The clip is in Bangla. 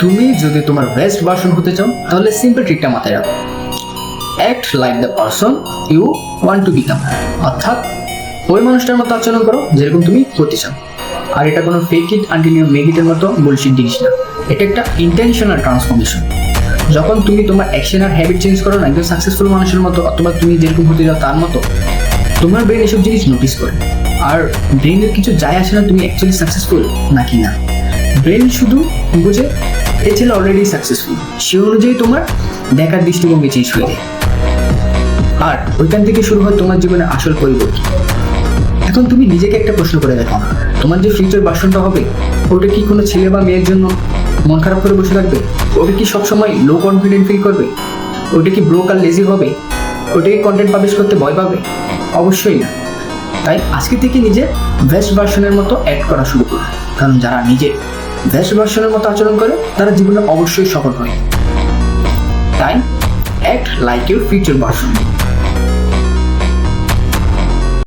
তুমি যদি তোমার বেস্ট ভার্সন হতে চাও তাহলে সিম্পল ট্রিকটা মাথায় রাখো। Act like the person you want to become, অর্থাৎ ওই মানুষটার মতো আচরণ করো যেরকম তুমি হতে চাও। আর এটা কোনো fake it until you make ইটের মতো বুলশিট জিনিস না, এটা একটা ইন্টেনশনাল ট্রান্সফরমেশন। যখন তুমি তোমার অ্যাকশন আর হ্যাবিট চেঞ্জ করো না একজন সাকসেসফুল মানুষের মতো অথবা তুমি যেরকম হতে যাও তার মতো, তোমার ব্রেন এসব জিনিস নোটিস করে। আর ব্রেনের কিছু যায় আসে না তুমি অ্যাকচুয়ালি সাকসেসফুল নাকি না। ব্রেন শুধু বুঝে এ ছেলে অলরেডি সাকসেসফুল, সে অনুযায়ী তোমার দেখার দৃষ্টিভঙ্গি চেঞ্জ হয়ে যায়। আর ওইখান থেকে শুরু হয় তোমার জীবনে আসল পরিবর্তন। এখন তুমি নিজেকে একটা প্রশ্ন করে দেখো, তোমার যে ফিউচার ভার্সনটা হবে ওটা কি কোনো ছেলে বা মেয়ের জন্য মন খারাপ করে বসে থাকবে? ওটা কি সবসময় লো কনফিডেন্ট ফিল করবে? ওটা কি ব্রোক আর লেজি হবে? ওটা কি কন্টেন্ট পাবলিশ করতে ভয় পাবে? অবশ্যই না। তাই আজকে থেকে নিজের বেস্ট ভার্সনের মতো অ্যাক্ট করা শুরু করো, কারণ যারা নিজের বেস্ট ভার্সনের মতো আচরণ করে তারা জীবনে অবশ্যই সফল হয়। তাই act like your future version.